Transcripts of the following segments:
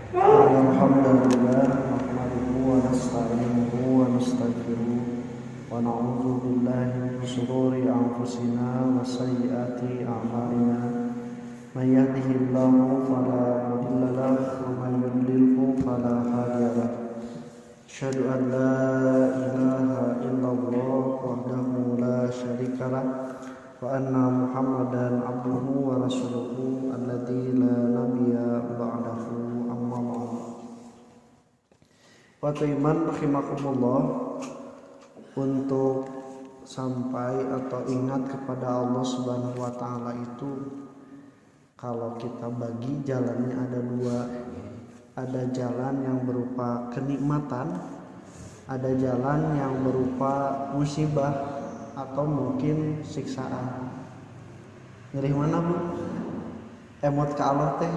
Alhamdulillah nahmaduhu wa nasta'inuhu wa nastaghfiruh wa na'udzu billahi min shururi anfusina wa sayyiati a'malina may yahdihillahu fala mudilla lahu wa may yudlilhu fala hadiya lahu asyhadu an la ilaha illallah wahdahu la syarika lah wa anna muhammadan abduhu wa rasuluhu alladzi la nabiyya ba'dahu. Waktu iman rahimakumullah, untuk sampai atau ingat kepada Allah Subhanahu wa taala itu kalau kita bagi jalannya ada dua. Ada jalan yang berupa kenikmatan, ada jalan yang berupa musibah atau mungkin siksaan. Nyeri mana Bu? Emot ke Allah teh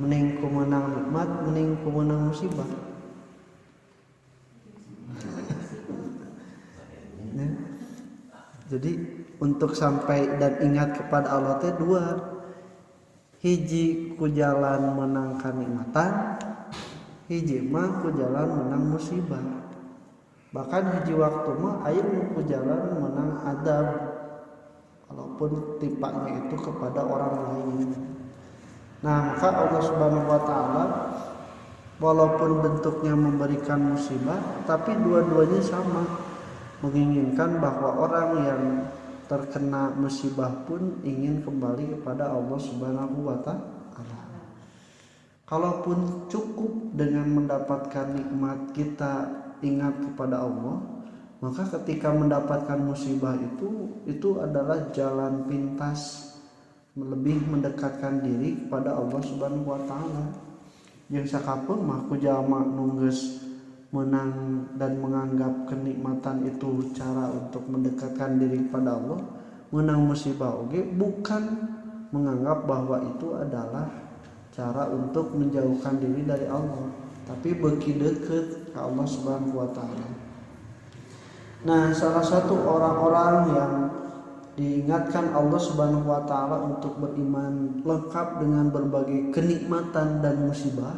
mending kumenang nikmat, mending kumenang musibah. Jadi untuk sampai dan ingat kepada Allah teh dua. Hiji ku jalan menang kanikmatan, hiji mah ku jalan menang musibah. Bahkan hiji waktu mah aya ku jalan menang adab, walaupun tipanya itu kepada orang lain. Nah, maka Allah Subhanahu wa taala walaupun bentuknya memberikan musibah, tapi dua-duanya sama, menginginkan bahwa orang yang terkena musibah pun ingin kembali kepada Allah Subhanahu wa taala. Kalaupun cukup dengan mendapatkan nikmat kita ingat kepada Allah, maka ketika mendapatkan musibah itu adalah jalan pintas lebih mendekatkan diri kepada Allah Subhanahu wa taala. Jeung sakapeung mah ku jalma nu geus menang dan menganggap kenikmatan itu cara untuk mendekatkan diri kepada Allah, menang musibah oge bukan menganggap bahwa itu adalah cara untuk menjauhkan diri dari Allah, tapi beuki deukeut ka Allah Subhanahu wa taala. Nah, salah satu orang-orang yang diingatkan Allah Subhanahu wa taala untuk beriman lengkap dengan berbagai kenikmatan dan musibah,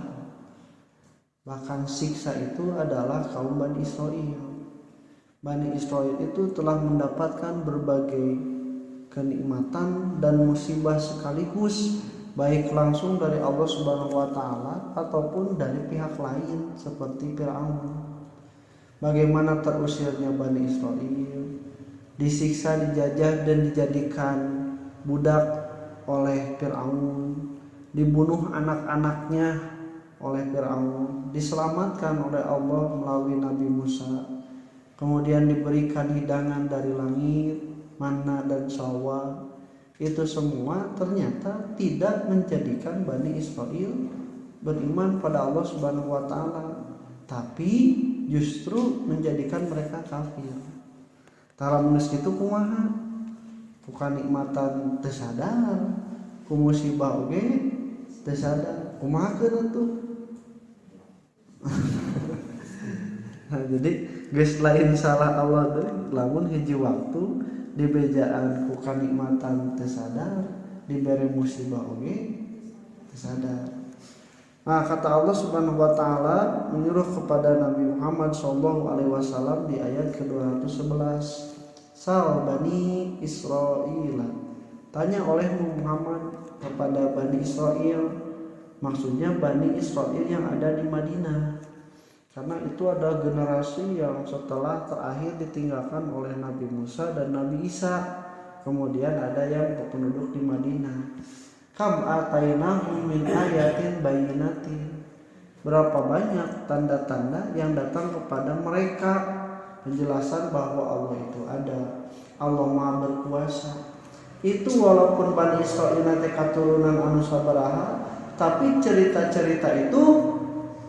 bahkan siksa itu adalah kaum Bani Israel. Bani Israel itu telah mendapatkan berbagai kenikmatan dan musibah sekaligus, baik langsung dari Allah Subhanahu wa taala ataupun dari pihak lain seperti Firaun. Bagaimana terusirnya Bani Israel, disiksa, dijajah dan dijadikan budak oleh Firaun, dibunuh anak-anaknya oleh Firaun, diselamatkan oleh Allah melalui Nabi Musa, kemudian diberikan hidangan dari langit, manna dan salwa. Itu semua ternyata tidak menjadikan Bani Israel beriman pada Allah Subhanahu wa taala, tapi justru menjadikan mereka kafir. Tara menes kitu kumaha? Ku kanikmatan teu sadar, ku musibah oge teu sadar. Kumaha keun atuh? Nah, jadi geus lain salah Allah deui lamun hiji waktu dibejaan ku kanikmatan teu sadar, dibere musibah oge teu sadar. Nah, kata Allah Subhanahu wa taala menyuruh kepada Nabi Muhammad sallallahu alaihi wasallam di ayat ke-211, Sal Bani Israil, tanya olehmu Muhammad kepada Bani Israel, maksudnya Bani Israel yang ada di Madinah, karena itu ada generasi yang setelah terakhir ditinggalkan oleh Nabi Musa dan Nabi Isa, kemudian ada yang penduduk di Madinah. Kam atainahum min ayatin bayyinatin, berapa banyak tanda-tanda yang datang kepada mereka, penjelasan bahwa Allah itu ada, Allah Maha berkuasa. Itu walaupun Bani Israil nanti keturunan anu sabaraha, tapi cerita-cerita itu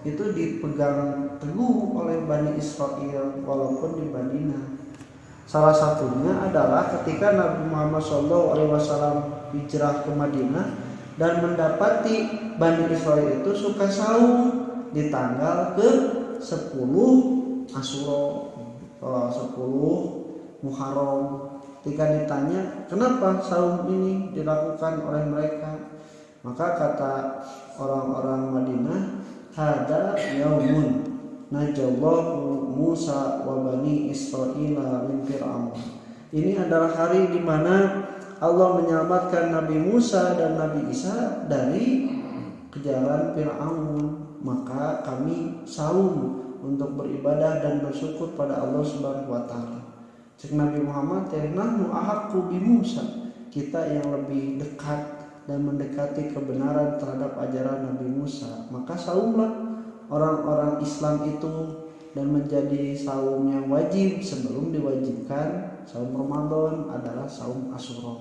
dipegang teguh oleh Bani Israil walaupun di Madinah. Salah satunya adalah ketika Nabi Muhammad SAW hijrah ke Madinah dan mendapati Bani Israil itu suka saum di tanggal ke-10 Asyura, 10 Muharram. Ketika ditanya kenapa saum ini dilakukan oleh mereka, maka kata orang-orang Madinah, hada yaumun najallahu Musa wa bani Israila min Fir'aun. Ini adalah hari di mana Allah menyelamatkan Nabi Musa dan Nabi Isa dari kejaran Fir'aun. Maka kami saum untuk beribadah dan bersyukur pada Allah Subhanahu wa taala. Cek Nabi Muhammad ya nahnu ahaqqu bi Musa. Kita yang lebih dekat dan mendekati kebenaran terhadap ajaran Nabi Musa. Maka saumlah orang-orang Islam itu dan menjadi saum yang wajib sebelum diwajibkan saum Ramadan adalah saum Asyura.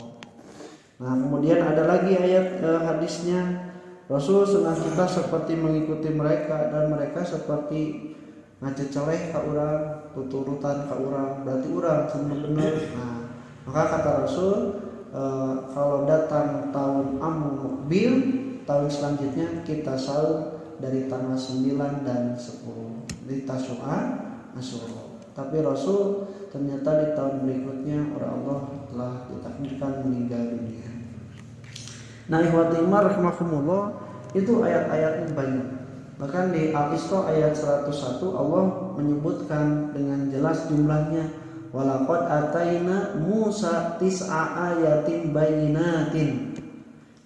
Nah, kemudian ada lagi ayat hadisnya, Rasul senang kita seperti mengikuti mereka dan mereka seperti ngaceceleh ka urang, tuturutan ka urang, berarti urang bener-bener. Nah, maka kata Rasul kalau datang tahun Amul Muqbil, tahun selanjutnya kita saum dari tanggal 9 dan 10 di Tasyu'a Asyura. Tapi Rasul ternyata di tahun berikutnya oleh Allah telah ditakdirkan meninggal dunia. Nah, ikhwati iman rahimakumullah, itu ayat-ayatnya banyak. Bahkan di Al-Isra ayat 101 Allah menyebutkan dengan jelas jumlahnya, walaqad ataina Musa tis'a ayatin bayyinatin.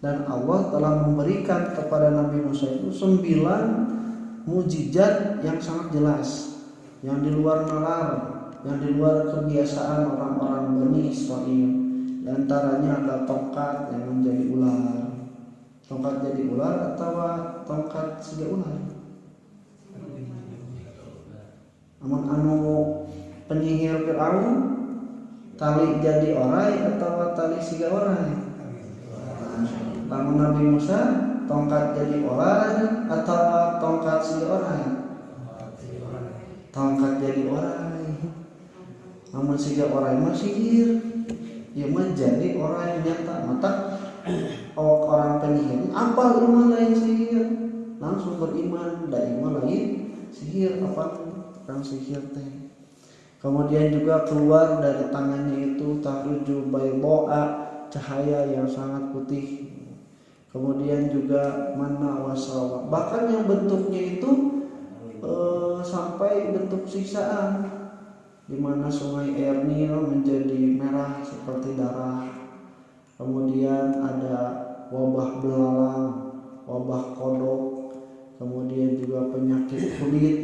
Dan Allah telah memberikan kepada Nabi Musa itu 9 mukjizat yang sangat jelas, yang di luar nalar, yang di luar kebiasaan orang-orang Bani Israel. Di antaranya ada tongkat yang menjadi ular. Tongkat jadi ular atau tongkat siga ular? Anu penyihir Fir'aun tali jadi orai atau tali siga orai? Lamun Nabi Musa tongkat jadi orai atau tongkat siga orai? Tongkat jadi orai. Namun siga orai mah sihir. Ya mah jadi orai nyata mata. Orang penyihir apa iman lain sihir, langsung beriman dari iman lain sihir apa orang sihir teh. Kemudian juga keluar dari tangannya itu tahruju bayda'a, cahaya yang sangat putih. Kemudian juga manna wasalwa, bahkan yang bentuknya itu sampai bentuk siksaan, di mana sungai air Nil menjadi merah seperti darah. Kemudian ada wabah belalang, wabah kodok, kemudian juga penyakit kulit,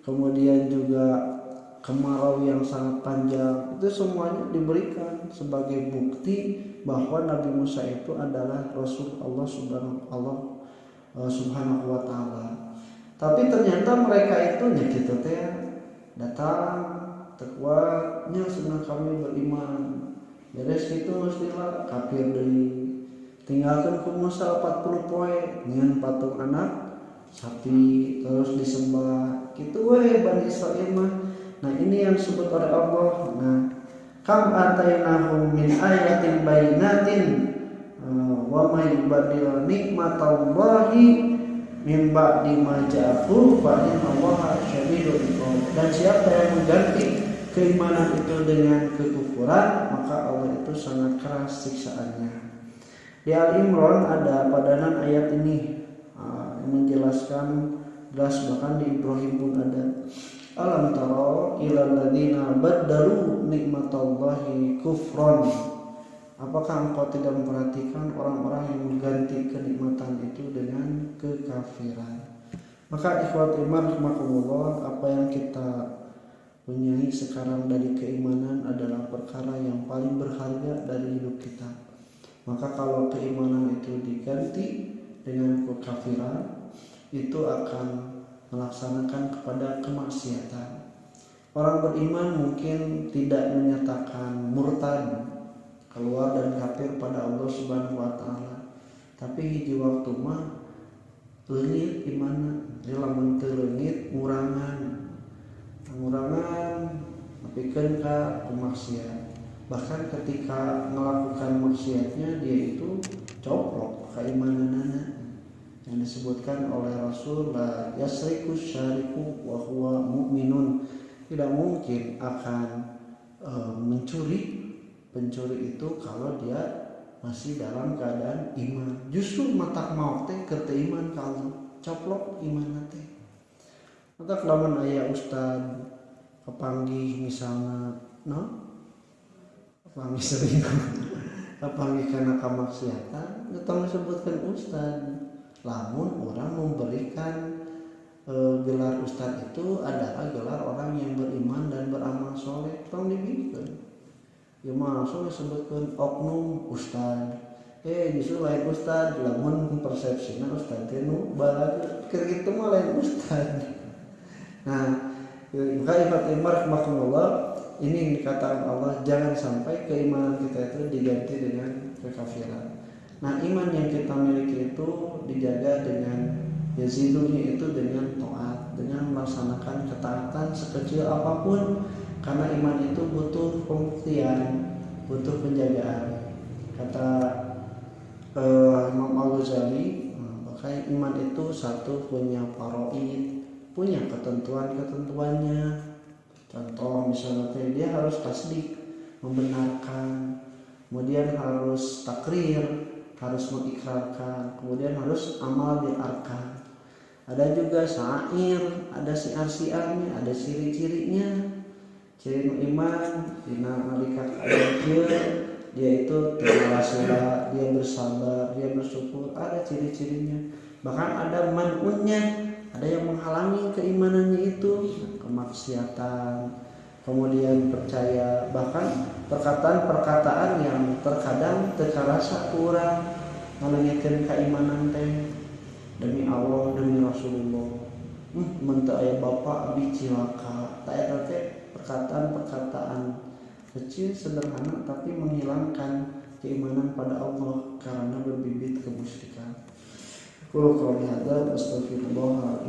kemudian juga kemarau yang sangat panjang. Itu semuanya diberikan sebagai bukti bahwa Nabi Musa itu adalah Rasul Allah Subhanahu wa taala. Tapi ternyata mereka itu gitu teh datang tekuatnya senang kami beriman. Beres itu mestilah kafir deui. Tinggalkan ku Musa 40 poe ngan patung anak sapi terus disembah. Kitu we Bani Israil mah. Nah, ini yang disebut oleh Allah. Nah, kam atainahum min ayatin bayyinatin wa may yubaddil nikmatallahi min ba'di ma ja'ahu fa innallaha syadidul iqab. Dan siapa yang mengganti keimanan itu dengan kekufuran, maka Allah itu sangat keras siksaannya. Di Al-Imran ada padanan ayat ini yang menjelaskan jelas, bahkan di Ibrahim pun ada. Alam tara ilal ladzina baddalu nikmatallahi kufran. Apakah engkau tidak memperhatikan orang-orang yang mengganti kenikmatan itu dengan kekafiran? Maka ikhwat iman rahimakumullah, apa yang kita punyai sekarang dari keimanan adalah perkara yang paling berharga dari hidup kita. Maka kalau keimanan itu diganti dengan kekafiran, itu akan melaksanakan kepada kemaksiatan. Orang beriman mungkin tidak menyatakan murtad, keluar dan kafir pada Allah Subhanahu wa taala, tapi hiji waktu mah leungit imanna, lamun teu leungit ngurangan napikeun ka maksiat. Bahkan ketika melakukan maksiatnya dia itu coplok keimananana, yang disebutkan oleh Rasul la yasriku syariku wa huwa mu'minun. Tidak mungkin akan mencuri pencuri itu kalau dia masih dalam keadaan iman. Justru matak maut teh keur teu iman ka Allah. coplok iman teh. Maka lamun aya ustad kepanggih misalnya kepanggih selingkuh kepanggih karena kamaksiatan tong disebutkan ustad. Lamun orang memberikan gelar ustad itu adalah gelar orang yang beriman dan beramal soleh, tong dibikin ya masuk disebutkan oknum ustad. Justru lain ustad, lamun persepsinya ustad tenu balaga keur kitu mah lain ustad. Nah, maka ibarat rahmatullah ini yang dikatakan Allah, jangan sampai keimanan kita itu diganti dengan kekafiran. Nah, iman yang kita miliki itu dijaga dengan yazidunya itu dengan taat, dengan melaksanakan ketaatan sekecil apapun, karena iman itu butuh pembuktian, butuh penjagaan. Kata Imam Al-Ghazali, makanya iman itu satu punya faraid, punya ketentuan-ketentuannya. Contoh misalnya dia harus tasdik, membenarkan, kemudian harus takrir, harus mengikrarkan, kemudian harus amal bil arkan. Ada juga syair, ada siar-siarnya, ada ciri-cirinya. Ciri iman dina nalika dia itu terwasila, dia bersabar, dia bersyukur, ada ciri-cirinya. Bahkan ada man'unnya, ada yang menghalangi keimanannya itu, kemaksiatan, kemudian percaya, bahkan perkataan-perkataan yang terkadang terkarasa kurang ngalengitkeun keimanan teh. Demi Allah, demi Rasulullah, menteu aya bapak abdi cilaka. Eta teh perkataan-perkataan kecil sederhana tapi menghilangkan keimanan pada Allah karena berbibit kemusyrikan. Qul qawli hadza astaghfirullah